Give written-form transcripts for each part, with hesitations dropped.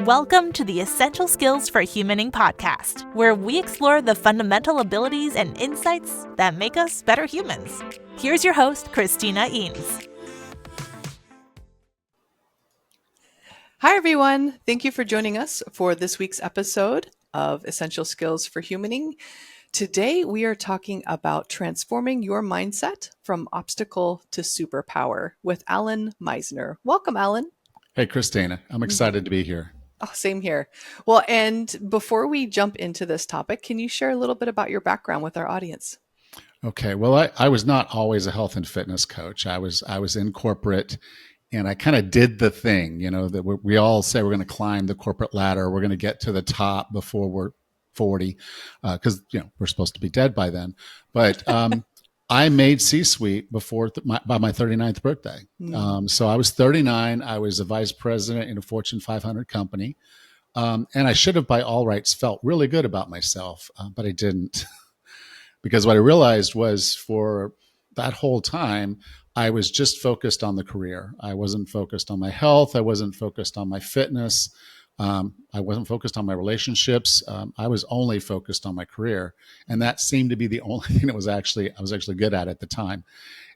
Welcome to the Essential Skills for Humaning podcast, where we explore the fundamental abilities and insights that make us better humans. Here's your host, Christina Eanes. Hi, everyone. Thank you for joining us for this week's episode of Essential Skills for Humaning. Today, we are talking about transforming your mindset from obstacle to superpower with Allan Misner. Welcome, Allan. Hey, Christina. I'm excited to be here. Oh, same here. Well, and before we jump into this topic, can you share a little bit about your background with our audience? Okay. Well, I was not always a health and fitness coach. I was in corporate, and I kind of did the thing, that we all say we're going to climb the corporate ladder. We're going to get to the top before we're 40, because we're supposed to be dead by then. But I made C-suite by my 39th birthday. So I was 39. I was a vice president in a Fortune 500 company. And I should have, by all rights, felt really good about myself, but I didn't. Because what I realized was for that whole time, I was just focused on the career. I wasn't focused on my health. I wasn't focused on my fitness. I wasn't focused on my relationships. I was only focused on my career. And that seemed to be the only thing that I was actually good at the time.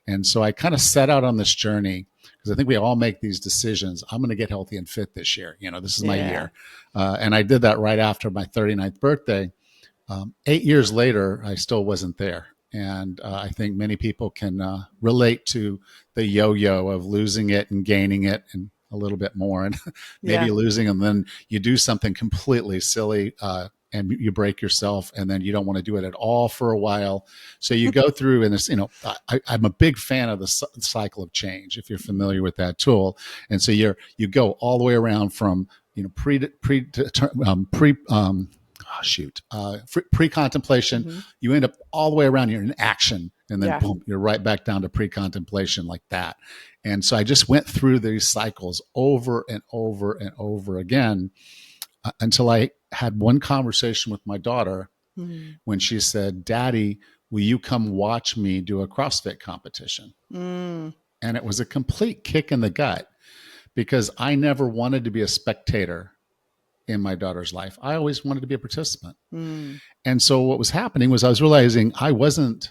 And so I kind of set out on this journey because I think we all make these decisions. I'm going to get healthy and fit this year. This is my year. And I did that right after my 39th birthday. 8 years later, I still wasn't there. And I think many people can relate to the yo-yo of losing it and gaining it and a little bit more, and maybe losing, and then you do something completely silly and you break yourself, and then you don't want to do it at all for a while. So you go through, and this, I'm a big fan of the cycle of change, if you're familiar with that tool. And so you go all the way around from pre-contemplation. Mm-hmm. You end up all the way around. You're in action, and then boom, you're right back down to pre-contemplation like that. And so I just went through these cycles over and over and over again until I had one conversation with my daughter when she said, "Daddy, will you come watch me do a CrossFit competition?" And it was a complete kick in the gut because I never wanted to be a spectator in my daughter's life. I always wanted to be a participant. And so what was happening was I was realizing I wasn't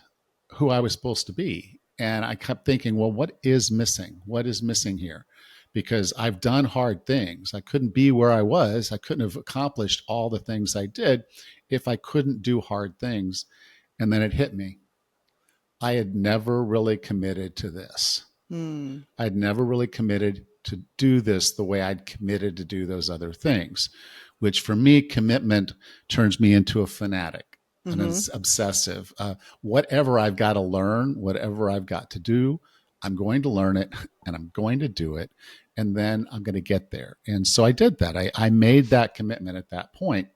who I was supposed to be. And I kept thinking, well, what is missing? What is missing here? Because I've done hard things. I couldn't be where I was. I couldn't have accomplished all the things I did if I couldn't do hard things. And then it hit me. I had never really committed to this. I'd never really committed to do this the way I'd committed to do those other things, which for me, commitment turns me into a fanatic. And it's obsessive. Whatever I've got to learn, whatever I've got to do, I'm going to learn it and I'm going to do it. And then I'm going to get there. And so I did that. I made that commitment at that point.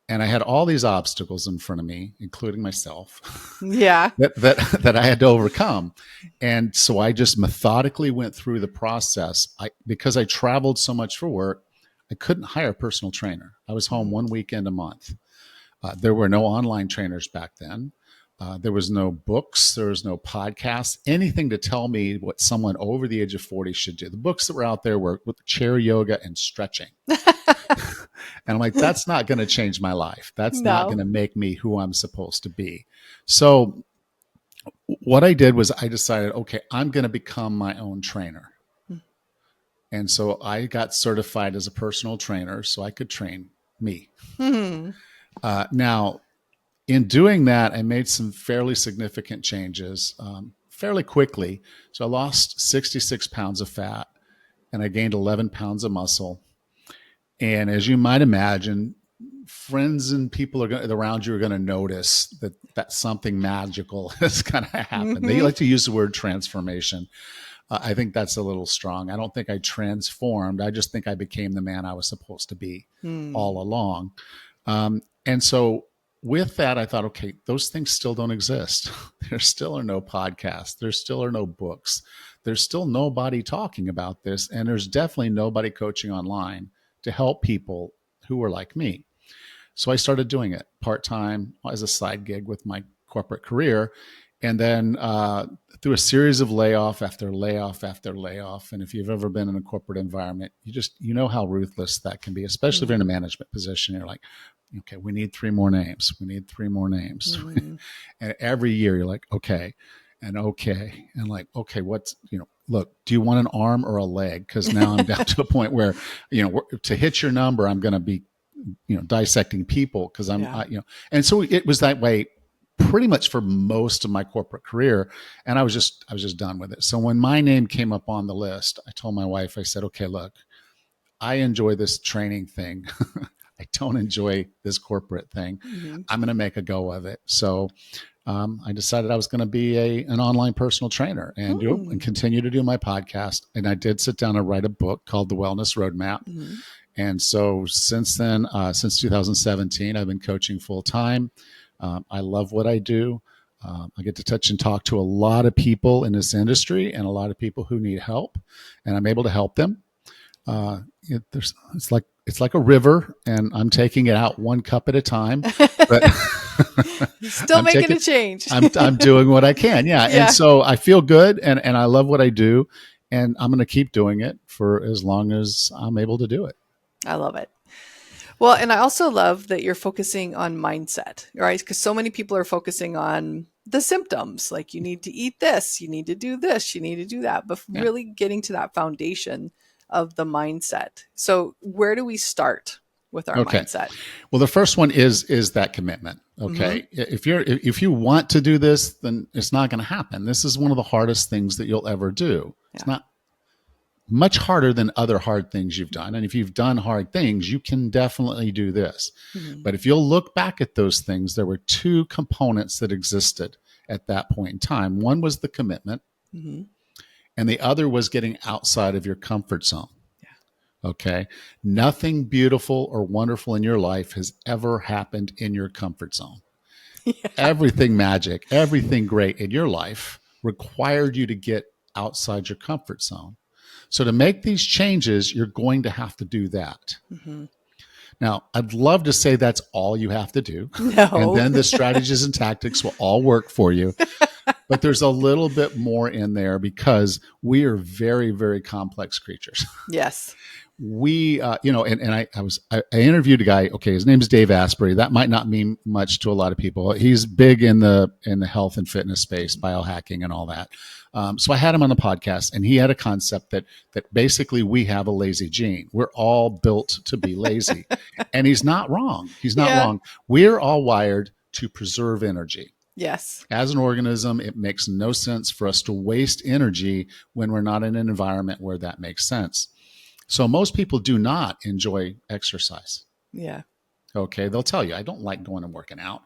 And I had all these obstacles in front of me, including myself, that I had to overcome. And so I just methodically went through the process. Because I traveled so much for work, I couldn't hire a personal trainer. I was home one weekend a month. There were no online trainers back then. There was no books. There was no podcasts, anything to tell me what someone over the age of 40 should do. The books that were out there were with chair yoga and stretching. And I'm like, that's not going to change my life. That's not going to make me who I'm supposed to be. So what I did was I decided, okay, I'm going to become my own trainer. And so I got certified as a personal trainer so I could train me. Now, in doing that, I made some fairly significant changes fairly quickly. So I lost 66 pounds of fat and I gained 11 pounds of muscle. And as you might imagine, friends and people around you are going to notice that something magical is going to happen. They like to use the word transformation. I think that's a little strong. I don't think I transformed. I just think I became the man I was supposed to be all along. And so with that, I thought, okay, those things still don't exist. There still are no podcasts. There still are no books. There's still nobody talking about this. And there's definitely nobody coaching online to help people who were like me. So I started doing it part-time as a side gig with my corporate career. And then through a series of layoff after layoff after layoff, and if you've ever been in a corporate environment, you know how ruthless that can be, especially if you're in a management position. You're like, okay, we need 3 more names. We need 3 more names. And every year you're like, okay, and like, okay, what's, look, do you want an arm or a leg? Because now I'm down to a point where, to hit your number, I'm going to be, dissecting people because and so it was that way pretty much for most of my corporate career. And I was just done with it. So when my name came up on the list, I told my wife, I said, okay, look, I enjoy this training thing. I don't enjoy this corporate thing. I'm going to make a go of it. So I decided I was going to be an online personal trainer and and continue to do my podcast. And I did sit down and write a book called The Wellness Roadmap. And so since then, since 2017, I've been coaching full time. I love what I do. I get to touch and talk to a lot of people in this industry and a lot of people who need help, and I'm able to help them. It's like a river, and I'm taking it out 1 cup at a time. But still making a change. I'm doing what I can. Yeah. And so I feel good, and I love what I do, and I'm going to keep doing it for as long as I'm able to do it. I love it. Well, and I also love that you're focusing on mindset, right? Because so many people are focusing on the symptoms, like you need to eat this, you need to do this, you need to do that, but really getting to that foundation of the mindset. So where do we start with our mindset? Well, the first one is that commitment. Okay. If you want to do this, then it's not going to happen. This is one of the hardest things that you'll ever do. It's not much harder than other hard things you've done. And if you've done hard things, you can definitely do this. But if you'll look back at those things, there were 2 components that existed at that point in time. One was the commitment, and the other was getting outside of your comfort zone. Okay. Nothing beautiful or wonderful in your life has ever happened in your comfort zone. Everything magic, everything great in your life required you to get outside your comfort zone. So to make these changes, you're going to have to do that. Now, I'd love to say that's all you have to do. No. And then the strategies and tactics will all work for you. But there's a little bit more in there because we are very, very complex creatures. Yes. We, I interviewed a guy. Okay, his name is Dave Asprey. That might not mean much to a lot of people. He's big in the health and fitness space, biohacking and all that. So I had him on the podcast, and he had a concept that basically we have a lazy gene. We're all built to be lazy, and he's not wrong. He's not wrong. We're all wired to preserve energy. Yes. As an organism, it makes no sense for us to waste energy when we're not in an environment where that makes sense. So most people do not enjoy exercise. Yeah. Okay. They'll tell you, I don't like going and working out.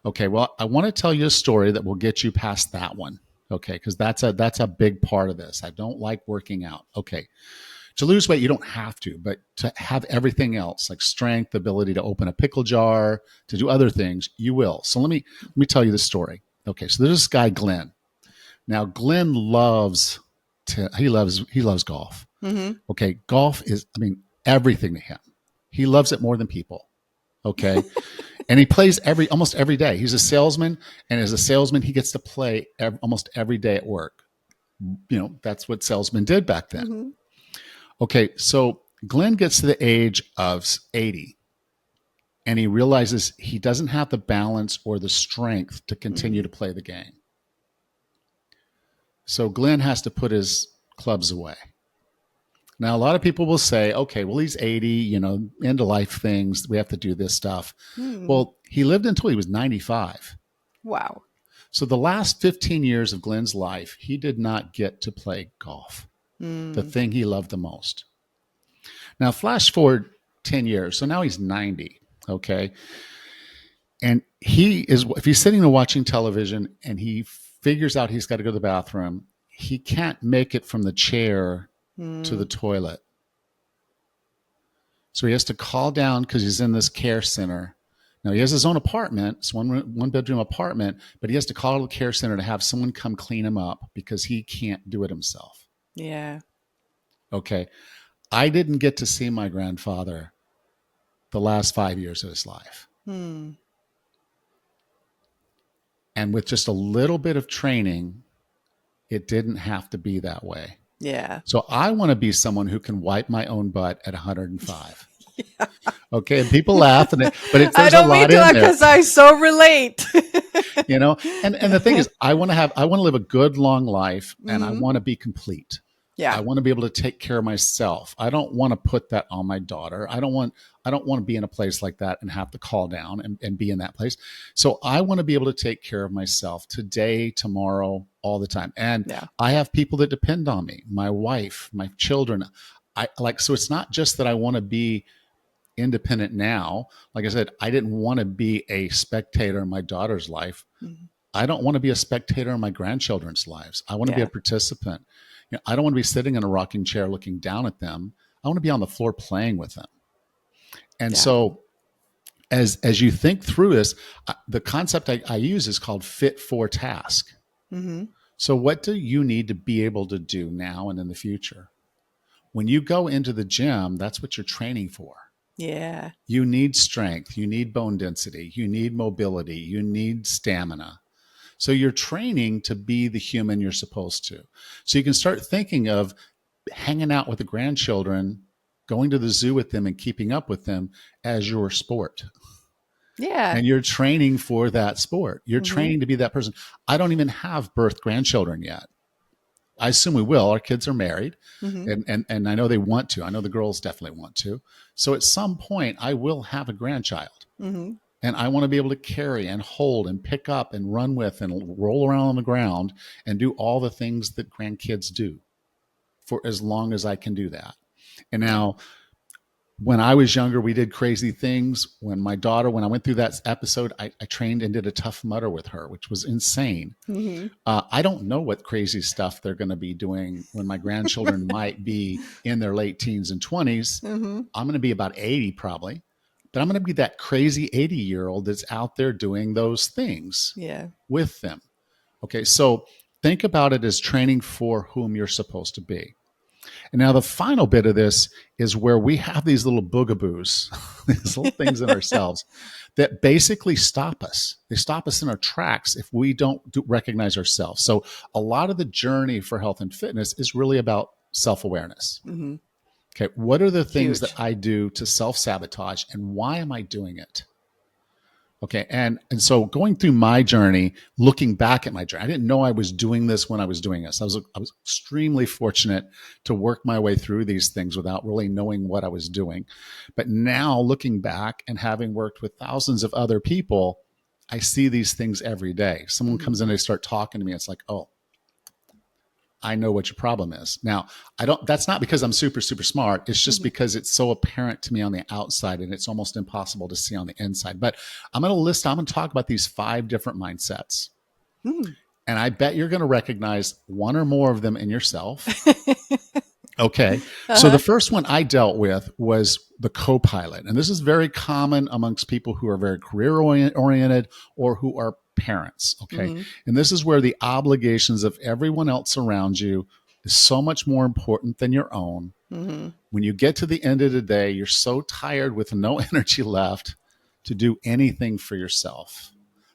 Okay. Well, I want to tell you a story that will get you past that one. Okay. Because that's a big part of this. I don't like working out. Okay. To lose weight, you don't have to, but to have everything else like strength, the ability to open a pickle jar, to do other things, you will. So let me tell you the story. Okay. So there's this guy, Glenn. Now, Glenn loves golf. Okay. Golf is, everything to him. He loves it more than people. Okay. And he plays almost every day. He's a salesman. And as a salesman, he gets to play almost every day at work. That's what salesmen did back then. Okay. So Glenn gets to the age of 80 and he realizes he doesn't have the balance or the strength to continue to play the game. So Glenn has to put his clubs away. Now, a lot of people will say, okay, well, he's 80, end of life things. We have to do this stuff. Well, he lived until he was 95. Wow. So the last 15 years of Glenn's life, he did not get to play golf, the thing he loved the most. Now, flash forward 10 years. So now he's 90. Okay. And if he's sitting there watching television and he figures out he's got to go to the bathroom, he can't make it from the chair to the toilet. So he has to call down because he's in this care center. Now he has his own apartment. It's one bedroom apartment, but he has to call the care center to have someone come clean him up because he can't do it himself. Yeah. Okay. I didn't get to see my grandfather the last 5 years of his life. And with just a little bit of training, it didn't have to be that way. Yeah. So I want to be someone who can wipe my own butt at 105. Yeah. Okay. And people laugh, but there's I don't a lot mean to in there. Because I so relate. And the thing is, I want to live a good, long life, and I Mhm. want to be complete. Yeah. I want to be able to take care of myself. I don't want to put that on my daughter. I don't want to be in a place like that and have to call down and be in that place. So I want to be able to take care of myself today, tomorrow, all the time. And Yeah. I have people that depend on me, my wife, my children. So it's not just that I want to be independent now. Like I said, I didn't want to be a spectator in my daughter's life. Mhm. I don't want to be a spectator in my grandchildren's lives. I want to be a participant. I don't want to be sitting in a rocking chair looking down at them. I want to be on the floor playing with them. And so as you think through this, the concept I use is called fit for task. Mm-hmm. So what do you need to be able to do now and in the future? When you go into the gym, that's what you're training for. Yeah. You need strength. You need bone density. You need mobility. You need stamina. So you're training to be the human you're supposed to. So you can start thinking of hanging out with the grandchildren, going to the zoo with them and keeping up with them as your sport. Yeah. And you're training for that sport. You're Mhm. training to be that person. I don't even have birth grandchildren yet. I assume we will. Our kids are married, Mhm. and I know they want to. I know the girls definitely want to. So at some point, I will have a grandchild. Mhm. And I want to be able to carry and hold and pick up and run with and roll around on the ground and do all the things that grandkids do for as long as I can do that. And now, when I was younger, we did crazy things. When I went through that episode, I trained and did a Tough Mudder with her, which was insane. Mhm. I don't know what crazy stuff they're going to be doing when my grandchildren might be in their late teens and 20s. Mhm. I'm going to be about 80 probably. But I'm going to be that crazy 80-year-old that's out there doing those things with them. Okay, so think about it as training for whom you're supposed to be. And now the final bit of this is where we have these little boogaboos, these little things in ourselves that basically stop us. They stop us in our tracks if we don't recognize ourselves. So a lot of the journey for health and fitness is really about self-awareness. Mm-hmm. Okay, what are the things that I do to self-sabotage, and why am I doing it? Okay, and so going through my journey, looking back at my journey, I didn't know I was doing this when I was doing this. I was extremely fortunate to work my way through these things without really knowing what I was doing. But now looking back and having worked with thousands of other people, I see these things every day. Someone comes in, they start talking to me. It's like, oh, I know what your problem is. Now, that's not because I'm super, super smart. It's just because it's so apparent to me on the outside and it's almost impossible to see on the inside. But I'm going to talk about these 5 different mindsets. And I bet you're going to recognize one or more of them in yourself. Okay. So the first one I dealt with was the co-pilot. And this is very common amongst people who are very career oriented or who are parents. Okay. And this is where the obligations of everyone else around you is so much more important than your own. When you get to the end of the day, you're so tired with no energy left to do anything for yourself.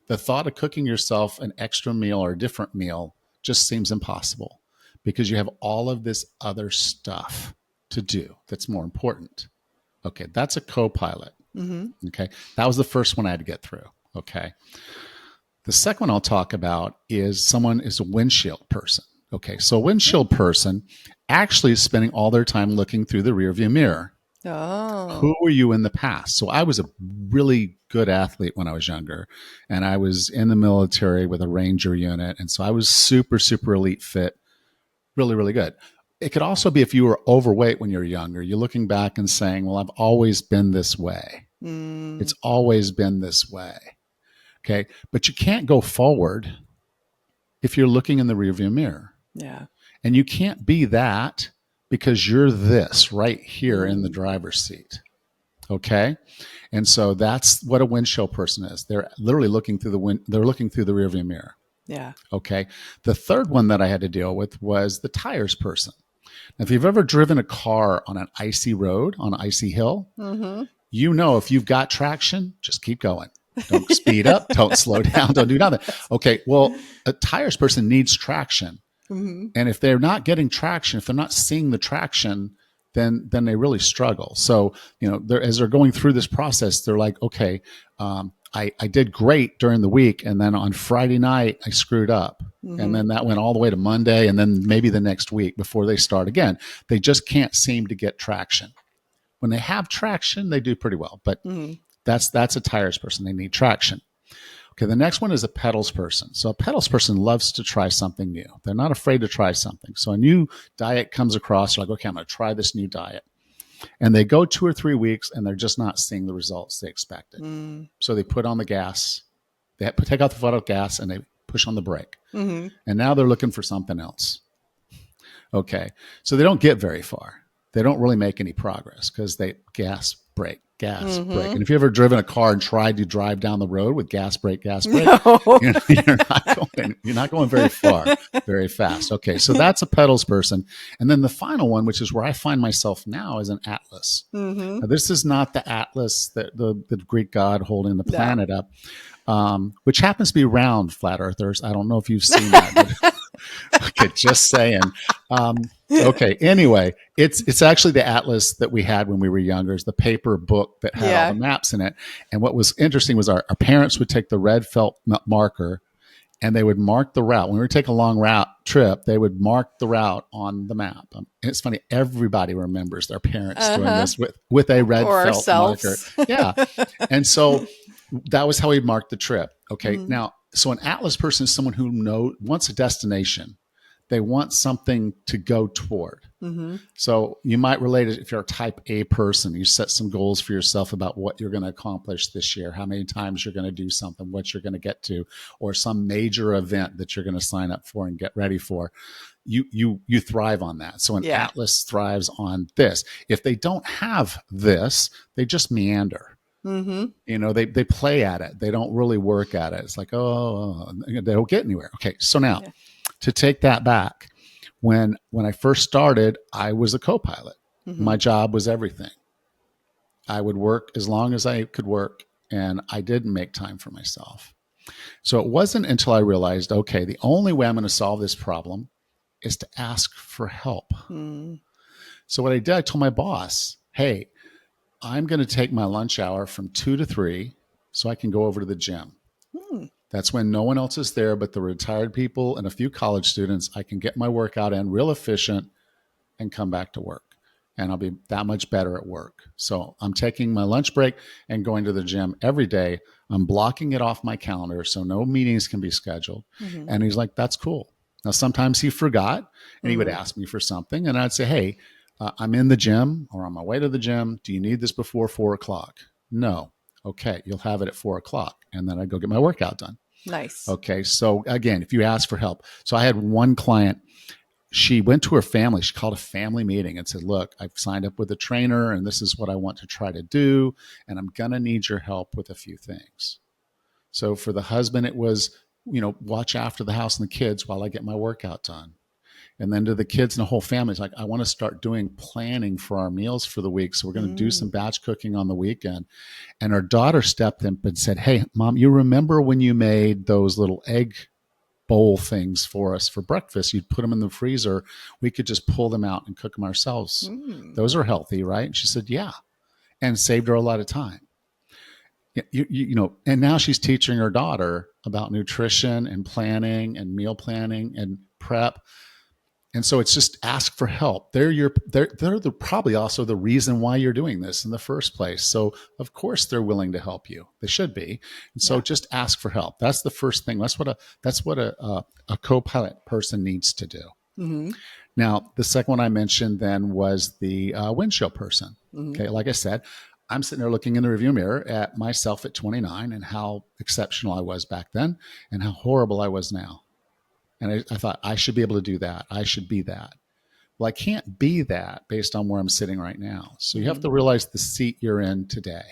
The thought of cooking yourself an extra meal or a different meal just seems impossible because you have all of this other stuff to do that's more important. Okay, that's a co-pilot. Okay, that was the first one I had to get through. Okay. The second one I'll talk about is someone is a windshield person. Okay, so a windshield person actually is spending all their time looking through the rearview mirror. Oh. Who were you in the past? So I was a really good athlete when I was younger, and I was in the military with a Ranger unit. And so I was super, super elite fit, really, really good. It could also be if you were overweight when you're younger, you're looking back and saying, well, I've always been this way. It's always been this way. Okay. But you can't go forward if you're looking in the rearview mirror. Yeah. And you can't be that because you're this right here in the driver's seat. Okay. And so that's what a windshield person is. They're literally looking through they're looking through the rearview mirror. Yeah. Okay. The third one that I had to deal with was the tires person. Now, if you've ever driven a car on an icy road, on an icy hill, you know if you've got traction, just keep going. Don't speed up. Don't slow down. Don't do nothing. Okay. Well, a tires person needs traction. Mm-hmm. And if they're not getting traction, if they're not seeing the traction, then they really struggle. So, as they're going through this process, they're like, okay, I did great during the week. And then on Friday night, I screwed up. Mm-hmm. And then that went all the way to Monday and then maybe the next week before they start again. They just can't seem to get traction. When they have traction, they do pretty well. But that's a tires person. They need traction. Okay, the next one is a pedals person. So a pedals person loves to try something new. They're not afraid to try something. So a new diet comes across, they're like, okay, I'm going to try this new diet. And they go 2 or 3 weeks and they're just not seeing the results they expected. So they put on the gas, take out the foot off gas and they push on the brake. Mm-hmm. And now they're looking for something else. Okay, so they don't get very far. They don't really make any progress because they gas, brake. And if you ever driven a car and tried to drive down the road with gas, brake, no. you're not going very far, very fast. Okay, so that's a pedals person. And then the final one, which is where I find myself now, is an atlas. Mm-hmm. Now, this is not the atlas, the Greek god holding the planet up, which happens to be round, flat earthers. I don't know if you've seen that. But okay, just saying. Okay, anyway, it's actually the atlas that we had when we were younger. It's the paper book that had all the maps in it. And what was interesting was our parents would take the red felt marker and they would mark the route. When we would take a long route trip, they would mark the route on the map. And it's funny, everybody remembers their parents doing this with a red felt marker. Yeah. And so that was how we marked the trip. Okay, now, so an atlas person is someone who wants a destination. They want something to go toward. Mm-hmm. So you might relate it if you're a type A person. You set some goals for yourself about what you're going to accomplish this year, how many times you're going to do something, what you're going to get to, or some major event that you're going to sign up for and get ready for. You thrive on that. So an atlas thrives on this. If they don't have this, they just meander. Mm-hmm. They play at it. They don't really work at it. It's like, they don't get anywhere. Okay, so now to take that back, when I first started, I was a co-pilot. Mm-hmm. My job was everything. I would work as long as I could work, and I didn't make time for myself. So it wasn't until I realized, okay, the only way I'm going to solve this problem is to ask for help. Mm. So what I did, I told my boss, hey, I'm going to take my lunch hour from 2 to 3 so I can go over to the gym. That's when no one else is there but the retired people and a few college students. I can get my workout in real efficient and come back to work. And I'll be that much better at work. So I'm taking my lunch break and going to the gym every day. I'm blocking it off my calendar so no meetings can be scheduled. Mm-hmm. And he's like, that's cool. Now, sometimes he forgot and he would ask me for something. And I'd say, hey, I'm in the gym or on my way to the gym. Do you need this before 4 o'clock? No. Okay, you'll have it at 4 o'clock. And then I go get my workout done. Nice. Okay, so again, if you ask for help. So I had one client, she went to her family. She called a family meeting and said, look, I've signed up with a trainer and this is what I want to try to do. And I'm going to need your help with a few things. So for the husband, it was, watch after the house and the kids while I get my workout done. And then to the kids and the whole family, it's like, I want to start doing planning for our meals for the week. So we're going to do some batch cooking on the weekend. And our daughter stepped in and said, hey, Mom, you remember when you made those little egg bowl things for us for breakfast? You'd put them in the freezer. We could just pull them out and cook them ourselves. Those are healthy, right? And she said, yeah. And saved her a lot of time. And now she's teaching her daughter about nutrition and planning and meal planning and prep. And so it's just ask for help. They're probably also the reason why you're doing this in the first place. So of course they're willing to help you. They should be. And so just ask for help. That's the first thing. That's what a co-pilot person needs to do. Mm-hmm. Now, the second one I mentioned then was the windshield person. Mm-hmm. Okay, like I said, I'm sitting there looking in the rearview mirror at myself at 29 and how exceptional I was back then and how horrible I was now. And I thought, I should be able to do that. I should be that. Well, I can't be that based on where I'm sitting right now. So you have to realize the seat you're in today.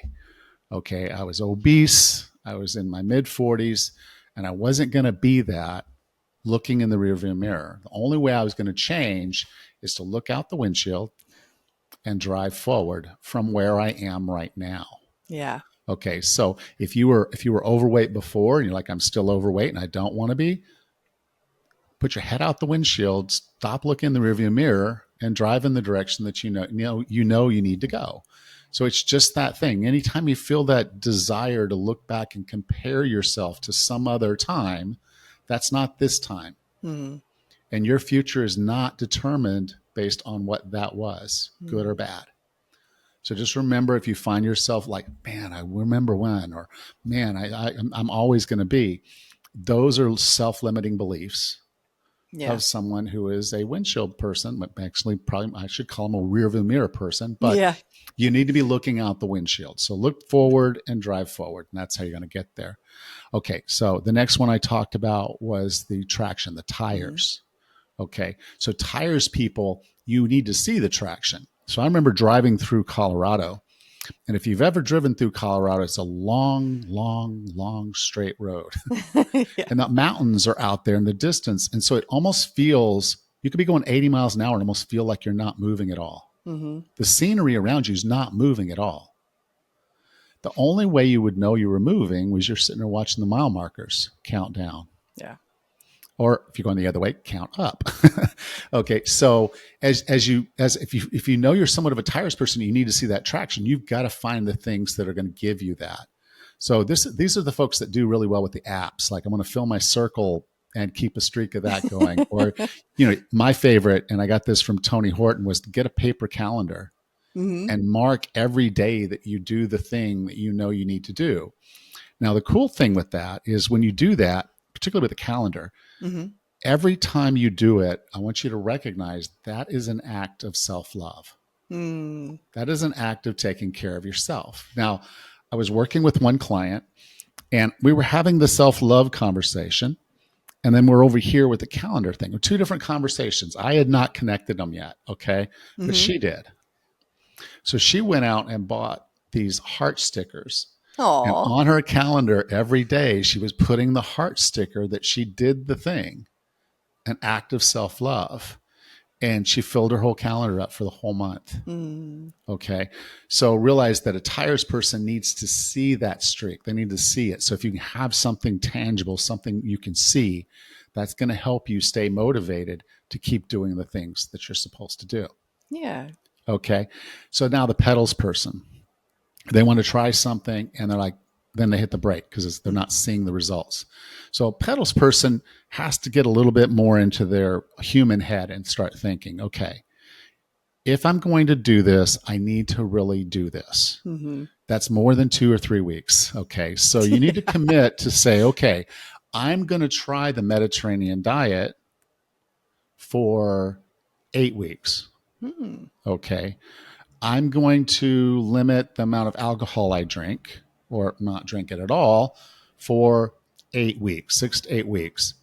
Okay, I was obese. I was in my mid-40s, and I wasn't going to be that looking in the rearview mirror. The only way I was going to change is to look out the windshield and drive forward from where I am right now. Yeah. Okay. So if you were overweight before and you're like, I'm still overweight and I don't want to be, put your head out the windshield, stop looking in the rearview mirror, and drive in the direction that you know you need to go. So it's just that thing. Anytime you feel that desire to look back and compare yourself to some other time, that's not this time. Mm-hmm. And your future is not determined based on what that was, good or bad. So just remember, if you find yourself like, man, I remember when, or man, I'm always going to be, those are self-limiting beliefs of someone who is a windshield person. Actually, probably I should call them a rear view mirror person, but you need to be looking out the windshield. So look forward and drive forward, and that's how you're going to get there. Okay, so the next one I talked about was the traction, the tires. Okay, so tires, people, you need to see the traction. So I remember driving through Colorado, and if you've ever driven through Colorado, it's a long, long, long straight road. And the mountains are out there in the distance. And so it almost feels, you could be going 80 miles an hour and almost feel like you're not moving at all. Mm-hmm. The scenery around you is not moving at all. The only way you would know you were moving was you're sitting there watching the mile markers count down. Yeah. Or if you're going the other way, count up. Okay, so if you know you're somewhat of a tires person, you need to see that traction. You've got to find the things that are going to give you that. So these are the folks that do really well with the apps. Like, I'm going to fill my circle and keep a streak of that going. Or, my favorite, and I got this from Tony Horton, was to get a paper calendar and mark every day that you do the thing that you know you need to do. Now, the cool thing with that is when you do that, particularly with a calendar, every time you do it, I want you to recognize that is an act of self-love. That is an act of taking care of yourself. Now, I was working with one client and we were having the self-love conversation. And then we're over here with the calendar thing. Two different conversations. I had not connected them yet. Okay. But she did. So she went out and bought these heart stickers. Aww. And on her calendar every day, she was putting the heart sticker that she did the thing, an act of self-love. And she filled her whole calendar up for the whole month. Okay. So realize that a tires person needs to see that streak. They need to see it. So if you can have something tangible, something you can see, that's going to help you stay motivated to keep doing the things that you're supposed to do. Yeah. Okay. So now the pedals person, they want to try something and they're like, then they hit the brake because they're not seeing the results. So a pedals person has to get a little bit more into their human head and start thinking, okay, if I'm going to do this, I need to really do this. That's more than 2 or 3 weeks. Okay. So you need to commit to say, okay, I'm going to try the Mediterranean diet for 8 weeks. Okay. I'm going to limit the amount of alcohol I drink, or not drink it at all, for 8 weeks, 6 to 8 weeks.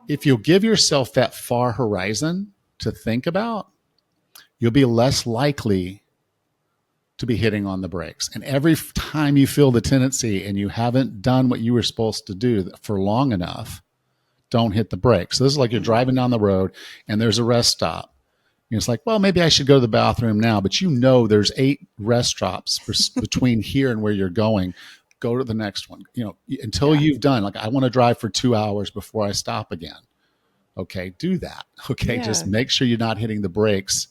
If you'll give yourself that far horizon to think about, you'll be less likely to be hitting on the brakes. And every time you feel the tendency and you haven't done what you were supposed to do for long enough, don't hit the brakes. So this is like you're driving down the road and there's a rest stop. And it's like, well, maybe I should go to the bathroom now, but there's 8 rest stops between here and where you're going. Go to the next one, until you've done, like, I want to drive for 2 hours before I stop again. Okay. Do that. Okay. Yeah. Just make sure you're not hitting the brakes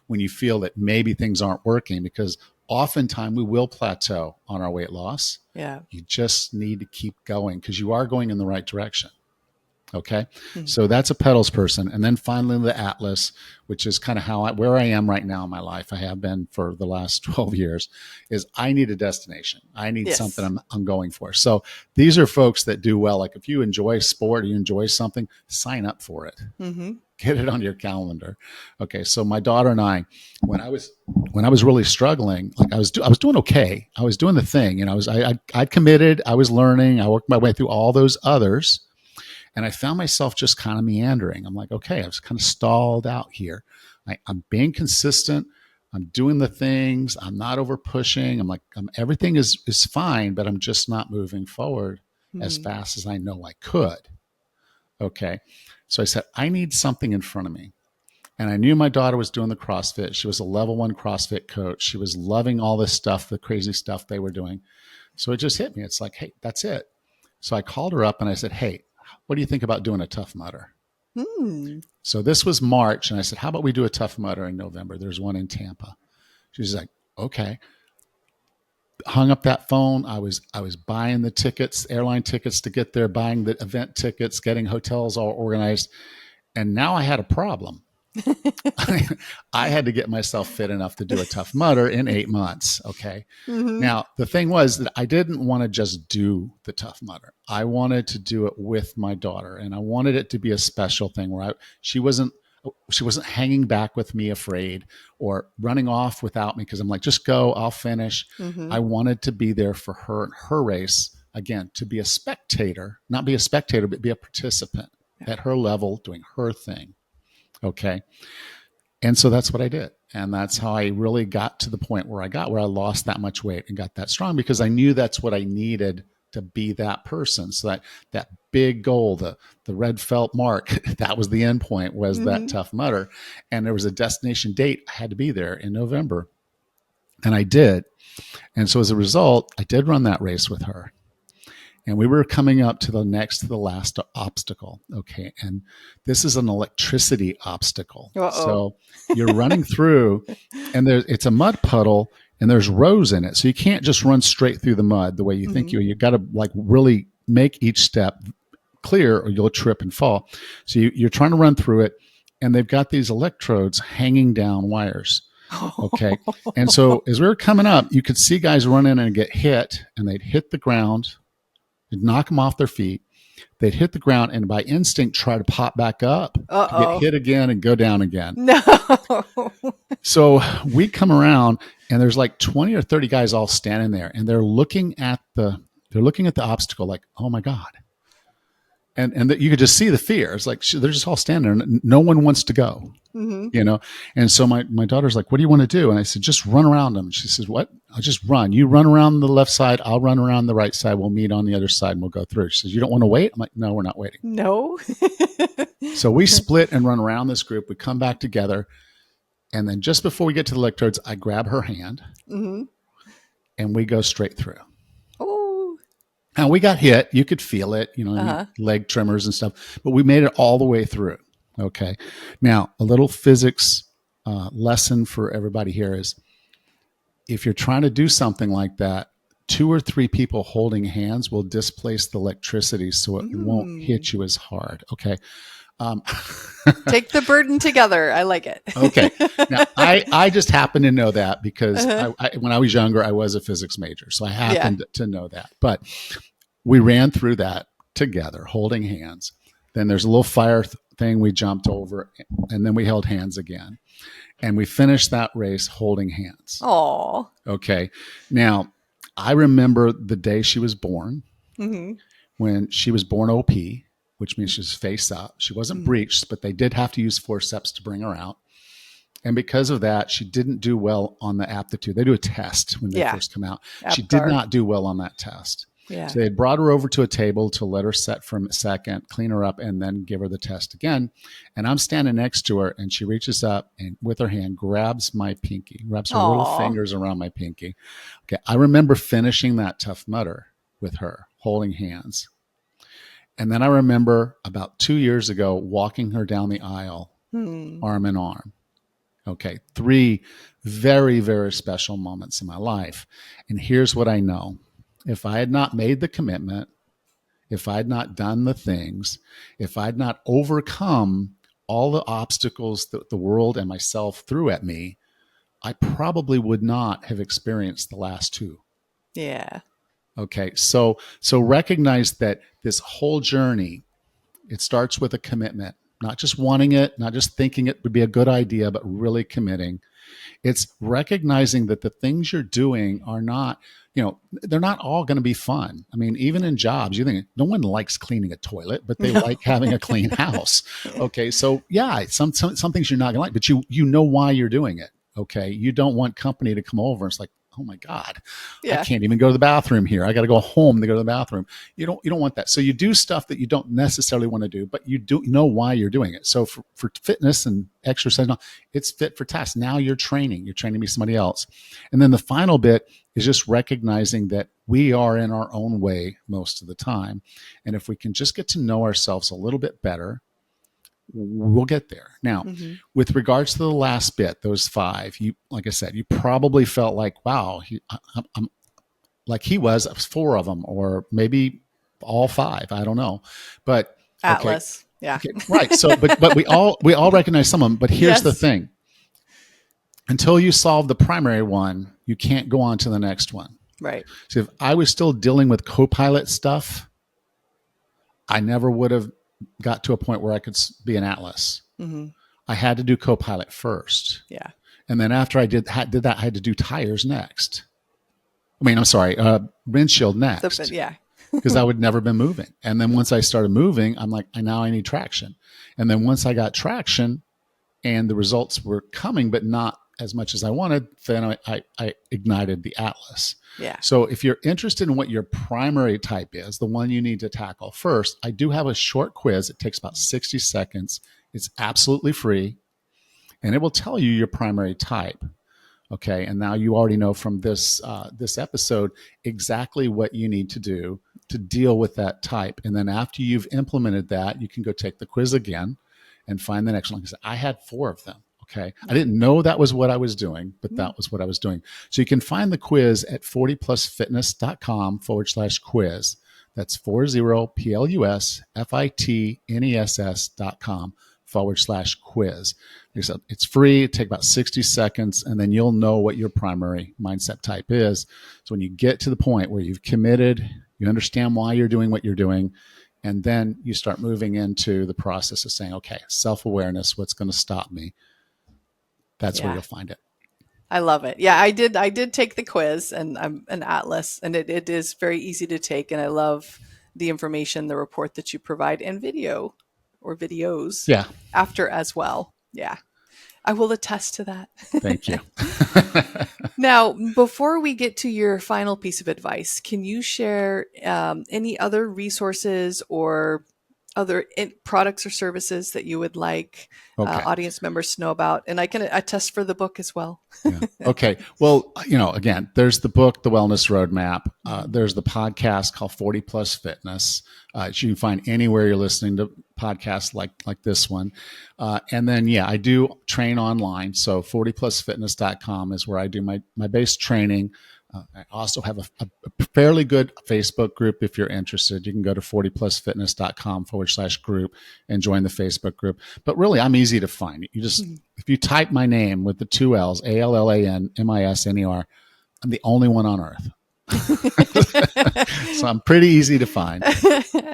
when you feel that maybe things aren't working, because oftentimes we will plateau on our weight loss. Yeah. You just need to keep going because you are going in the right direction. Okay. So that's a pedals person. And then finally the Atlas, which is kind of where I am right now in my life. I have been for the last 12 years, is I need a destination. I need something I'm going for. So these are folks that do well. Like if you enjoy sport or you enjoy something, sign up for it. Get it on your calendar. Okay. So my daughter and I, when I was really struggling, like I was doing okay. I was doing the thing, I committed, I was learning, I worked my way through all those others. And I found myself just kind of meandering. I'm like, okay, I was kind of stalled out here. I'm being consistent. I'm doing the things. I'm not over pushing. I'm like, everything is fine, but I'm just not moving forward as fast as I know I could. Okay. So I said, I need something in front of me. And I knew my daughter was doing the CrossFit. She was a level 1 CrossFit coach. She was loving all this stuff, the crazy stuff they were doing. So it just hit me. It's like, hey, that's it. So I called her up and I said, hey, what do you think about doing a Tough Mudder? So this was March. And I said, how about we do a Tough Mudder in November? There's one in Tampa. She's like, okay. Hung up that phone. I was buying the tickets, airline tickets to get there, buying the event tickets, getting hotels all organized. And now I had a problem. I had to get myself fit enough to do a Tough Mudder in 8 months. Okay. Now, the thing was that I didn't want to just do the Tough Mudder. I wanted to do it with my daughter, and I wanted it to be a special thing where she wasn't hanging back with me afraid or running off without me because I'm like, just go, I'll finish. I wanted to be there for her and her race. Again, to be a spectator, not be a spectator, but be a participant at her level doing her thing. Okay. And so that's what I did. And that's how I really got to the point where I lost that much weight and got that strong, because I knew that's what I needed to be that person. So that big goal, the red felt mark, that was the end point, was that Tough Mudder. And there was a destination date. I had to be there in November. And I did. And so as a result, I did run that race with her. And we were coming up to the last obstacle. Okay. And this is an electricity obstacle. So you're running through, and it's a mud puddle, and there's rows in it. So you can't just run straight through the mud the way you think you got to like really make each step clear, or you'll trip and fall. So you're trying to run through it, and they've got these electrodes hanging down wires. Okay. And so as we were coming up, you could see guys run in and get hit, and they'd hit the ground. It'd knock them off their feet. They'd hit the ground and by instinct try to pop back up, to get hit again and go down again. No. So we come around and there's like 20 or 30 guys all standing there, and they're looking at the obstacle like, oh my God. And that you could just see the fear. It's like they're just all standing there and no one wants to go, you know? And so my daughter's like, what do you want to do? And I said, just run around them. She says, what? I'll just run. You run around the left side. I'll run around the right side. We'll meet on the other side and we'll go through. She says, you don't want to wait? I'm like, no, we're not waiting. No. So we split and run around this group. We come back together. And then just before we get to the electrodes, I grab her hand and we go straight through. And we got hit. You could feel it, you know, leg tremors and stuff, but we made it all the way through. Okay. Now, a little physics lesson for everybody here is, if you're trying to do something like that, 2 or 3 people holding hands will displace the electricity, so it won't hit you as hard. Okay. Take the burden together. I like it. Okay. Now, I just happen to know that because when I was younger, I was a physics major. So I happened to know that. But we ran through that together, holding hands. Then there's a little fire thing we jumped over, and then we held hands again. And we finished that race holding hands. Oh. Okay. Now, I remember the day she was born, when she was born OP, which means she's face up. She wasn't breached, but they did have to use forceps to bring her out. And because of that, she didn't do well on the aptitude. They do a test when they first come out. She did not do well on that test. Yeah. So they had brought her over to a table to let her set for a second, clean her up, and then give her the test again. And I'm standing next to her, and she reaches up and with her hand grabs my pinky, wraps her little fingers around my pinky. Okay, I remember finishing that Tough Mudder with her, holding hands. And then I remember about 2 years ago walking her down the aisle, arm in arm. Okay, 3 very, very special moments in my life. And here's what I know. If I had not made the commitment, if I had not done the things, if I had not overcome all the obstacles that the world and myself threw at me, I probably would not have experienced the last 2. Yeah. Okay, so recognize that this whole journey, it starts with a commitment, not just wanting it, not just thinking it would be a good idea, but really committing. It's recognizing that the things you're doing are not, they're not all going to be fun. I mean, even in jobs, you think no one likes cleaning a toilet, but they like having a clean house. Okay, so yeah, some things you're not going to like, but you know why you're doing it. Okay, you don't want company to come over and it's like, oh my God, Yeah. I can't even go to the bathroom here. I got to go home to go to the bathroom. You don't want that. So you do stuff that you don't necessarily want to do, but you do know why you're doing it. So for fitness and exercise, it's fit for task. Now you're training to be somebody else. And then the final bit is just recognizing that we are in our own way most of the time. And if we can just get to know ourselves a little bit better, we'll get there. Now, with regards to the last bit, those 5, like I said, you probably felt like, wow, I'm like he was 4 of them, or maybe all 5. I don't know, but Atlas. Okay. Yeah. Okay, right. So, but we all recognize some of them, but here's the thing. Until you solve the primary one, you can't go on to the next one. Right. So if I was still dealing with Copilot stuff, I never would have got to a point where I could be an Atlas. I had to do Copilot first. Yeah. And then after I did that, I had to do tires next. Windshield next. Yeah. Because I would never been moving. And then once I started moving, I'm like, now I need traction. And then once I got traction and the results were coming, but not as much as I wanted, then I ignited the Atlas. Yeah. So if you're interested in what your primary type is, the one you need to tackle first, I do have a short quiz. It takes about 60 seconds. It's absolutely free, and it will tell you your primary type. Okay, and now you already know from this episode exactly what you need to do to deal with that type. And then after you've implemented that, you can go take the quiz again and find the next one. Because I had 4 of them. Okay, I didn't know that was what I was doing, but that was what I was doing. So you can find the quiz at 40plusfitness.com/quiz. That's 40plusfitness.com/quiz. It's free. It takes about 60 seconds, and then you'll know what your primary mindset type is. So when you get to the point where you've committed, you understand why you're doing what you're doing, and then you start moving into the process of saying, okay, self-awareness, what's going to stop me? That's where you'll find it. I love it. Yeah, I did take the quiz, and I'm an Atlas, and it is very easy to take. And I love the information, the report that you provide, and videos after as well. Yeah, I will attest to that. Thank you. Now, before we get to your final piece of advice, can you share any other resources or other products or services that you would like audience members to know about? And I can attest for the book as well. Yeah. Okay. Well, again, there's the book, The Wellness Roadmap. There's the podcast called 40 Plus Fitness. You can find anywhere you're listening to podcasts like this one. And then, I do train online. So 40plusfitness.com is where I do my base training. I also have a fairly good Facebook group. If you're interested, you can go to 40plusfitness.com/group and join the Facebook group. But really, I'm easy to find. You just, if you type my name with the 2 L's, ALLANMISNER, I'm the only one on earth. So I'm pretty easy to find.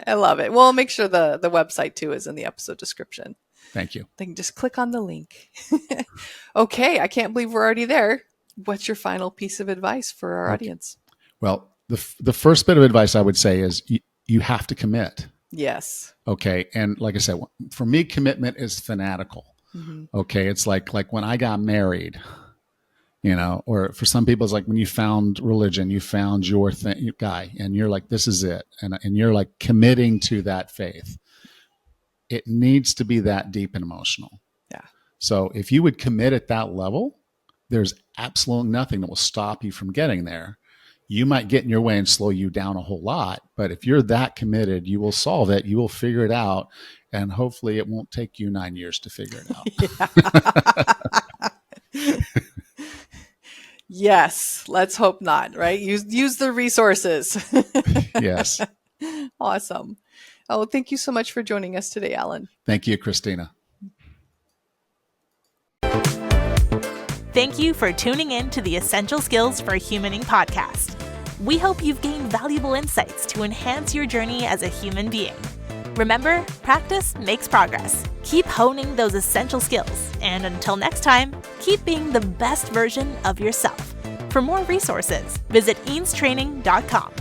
I love it. We'll make sure the website too is in the episode description. Thank you. They can just click on the link. Okay. I can't believe we're already there. What's your final piece of advice for our audience? Well, the first bit of advice I would say is you have to commit. Yes. Okay. And like I said, for me, commitment is fanatical. Okay. It's like when I got married, or for some people, it's like when you found religion, you found your guy, and you're like, this is it. And you're like committing to that faith. It needs to be that deep and emotional. Yeah. So if you would commit at that level, there's absolutely nothing that will stop you from getting there. You might get in your way and slow you down a whole lot, but if you're that committed, you will solve it. You will figure it out, and hopefully it won't take you 9 years to figure it out. Yes, let's hope not, right? Use the resources. Yes. Awesome. Oh, thank you so much for joining us today, Allan. Thank you, Christina. Thank you for tuning in to the Essential Skills for Humaning podcast. We hope you've gained valuable insights to enhance your journey as a human being. Remember, practice makes progress. Keep honing those essential skills, and until next time, keep being the best version of yourself. For more resources, visit eanestraining.com.